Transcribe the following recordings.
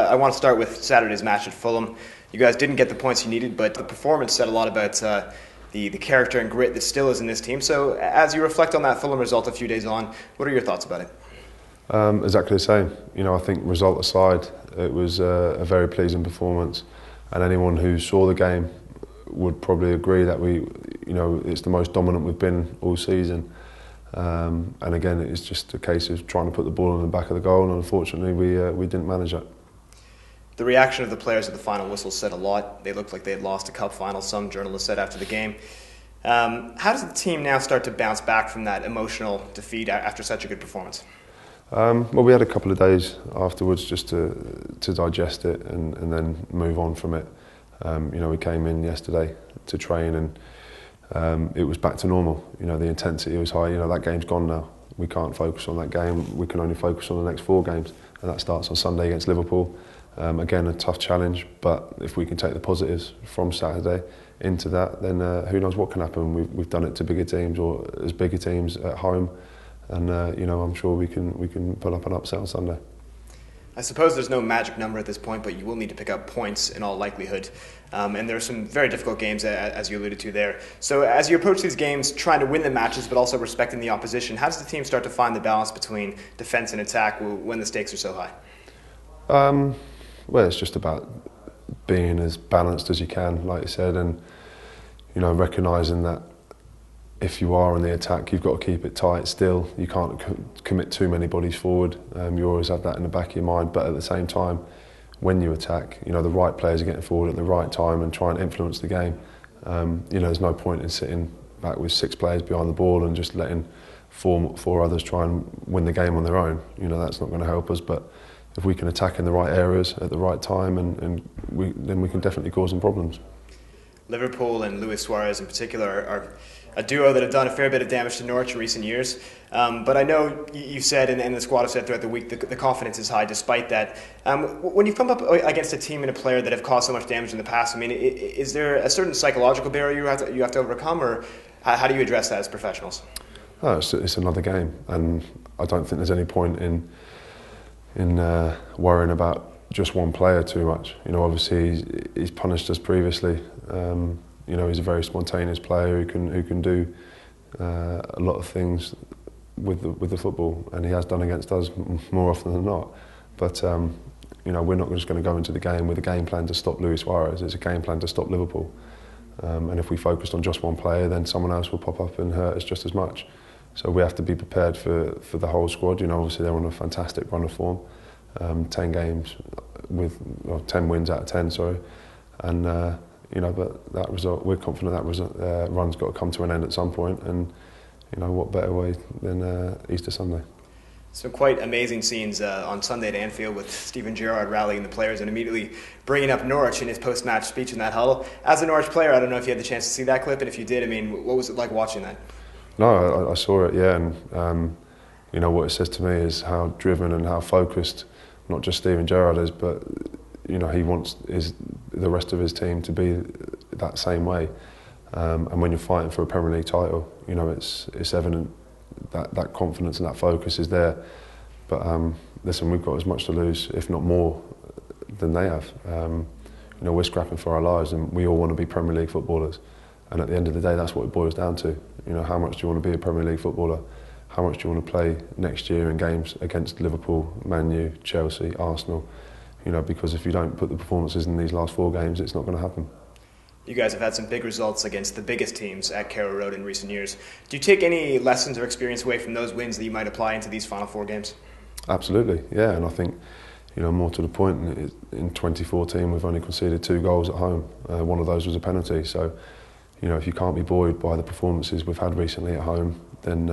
I want to start with Saturday's match at Fulham. You guys didn't get the points you needed, but the performance said a lot about the character and grit that still is in this team. So as you reflect on that Fulham result a few days on, what are your thoughts about it? Exactly the same. I think result aside, it was a very pleasing performance, and anyone who saw the game would probably agree that it's the most dominant we've been all season. And again, it's just a case of trying to put the ball in the back of the goal, and unfortunately we didn't manage that. The reaction of the players at the final whistle said a lot. They looked like they had lost a cup final, some journalists said after the game. How does the team now start to bounce back from that emotional defeat after such a good performance? Well, we had a couple of days afterwards just to digest it and then move on from it. We came in yesterday to train and it was back to normal. The intensity was high. That game's gone now. We can't focus on that game. We can only focus on the next 4 games, and that starts on Sunday against Liverpool. Again, a tough challenge, but if we can take the positives from Saturday into that, then who knows what can happen. We've done it to bigger teams or as bigger teams at home, and I'm sure we can pull up an upset on Sunday. I suppose there's no magic number at this point, but you will need to pick up points in all likelihood. And there are some very difficult games, as you alluded to there. So as you approach these games, trying to win the matches, but also respecting the opposition, how does the team start to find the balance between defence and attack when the stakes are so high? Well, it's just about being as balanced as you can, like you said, and recognising that if you are in the attack, you've got to keep it tight still. You can't commit too many bodies forward. You always have that in the back of your mind, but at the same time, when you attack, the right players are getting forward at the right time and try and influence the game. There's no point in sitting back with 6 players behind the ball and just letting four others try and win the game on their own. That's not going to help us, but if we can attack in the right areas at the right time, then we can definitely cause some problems. Liverpool and Luis Suarez in particular are a duo that have done a fair bit of damage to Norwich in recent years. But I know you said, and the squad have said throughout the week, the confidence is high despite that. When you've come up against a team and a player that have caused so much damage in the past, is there a certain psychological barrier you have to overcome, or how do you address that as professionals? No, it's another game, and I don't think there's any point in worrying about just one player too much. Obviously he's punished us previously. He's a very spontaneous player who can do a lot of things with the football, and he has done against us more often than not. But we're not just going to go into the game with a game plan to stop Luis Suarez. It's a game plan to stop Liverpool. And if we focused on just one player, then someone else will pop up and hurt us just as much. So we have to be prepared for the whole squad. Obviously they're on a fantastic run of form. 10 games with 10 wins out of 10, sorry. And but that result, we're confident that run's got to come to an end at some point, and what better way than Easter Sunday. Some quite amazing scenes on Sunday at Anfield with Steve Gerrard rallying the players and immediately bringing up Norwich in his post-match speech in that huddle. As a Norwich player, I don't know if you had the chance to see that clip, and if you did, what was it like watching that? No, I saw it, yeah, and what it says to me is how driven and how focused not just Steve Gerrard is, but he wants the rest of his team to be that same way. And when you're fighting for a Premier League title, it's evident that confidence and that focus is there. But listen, we've got as much to lose, if not more, than they have. We're scrapping for our lives, and we all want to be Premier League footballers. And at the end of the day, that's what it boils down to. How much do you want to be a Premier League footballer? How much do you want to play next year in games against Liverpool, Man U, Chelsea, Arsenal? Because if you don't put the performances in these last 4 games, it's not going to happen. You guys have had some big results against the biggest teams at Carrow Road in recent years. Do you take any lessons or experience away from those wins that you might apply into these final 4 games? Absolutely, yeah. And I think, more to the point, in 2014 we've only conceded 2 goals at home. One of those was a penalty. So, if you can't be buoyed by the performances we've had recently at home, then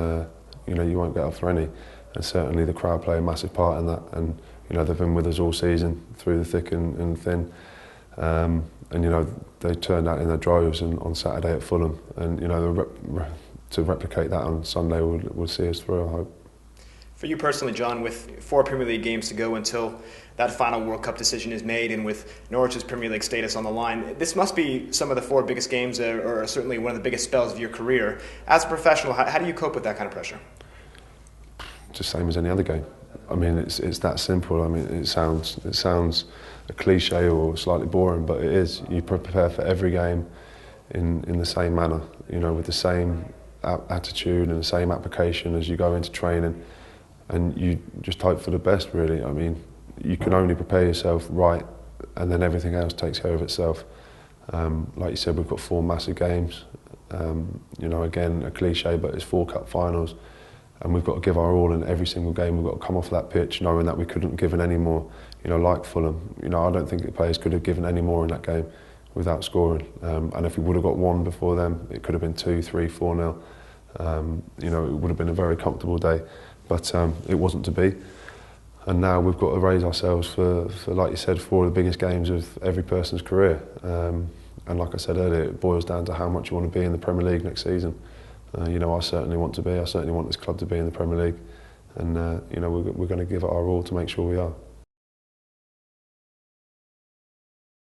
you won't get up for any. And certainly the crowd play a massive part in that. And they've been with us all season through the thick and thin. And they turned out in their droves on Saturday at Fulham. And to replicate that on Sunday will see us through, I hope. For you personally, John, with 4 Premier League games to go until that final World Cup decision is made, and with Norwich's Premier League status on the line, this must be some of the 4 biggest games, or certainly one of the biggest spells of your career. As a professional, how do you cope with that kind of pressure? Just same as any other game. I mean, it's that simple. I mean, it sounds a cliche or slightly boring, but it is. You prepare for every game in the same manner, you know, with the same attitude and the same application as you go into training, and you just hope for the best, really. I mean, you can only prepare yourself right, and then everything else takes care of itself. Like you said, we've got 4 massive games. You know, again, a cliche, but it's 4 cup finals, and we've got to give our all in every single game. We've got to come off that pitch knowing that we couldn't have given any more. You know, like Fulham, you know, I don't think the players could have given any more in that game without scoring. And if we would have got 1 before them, it could have been 2, 3, 4-0. You know, it would have been a very comfortable day, but it wasn't to be. And now we've got to raise ourselves for, like you said, 4 of the biggest games of every person's career. And like I said earlier, it boils down to how much you want to be in the Premier League next season. You know, I certainly want to be. I certainly want this club to be in the Premier League. And, you know, we're going to give it our all to make sure we are.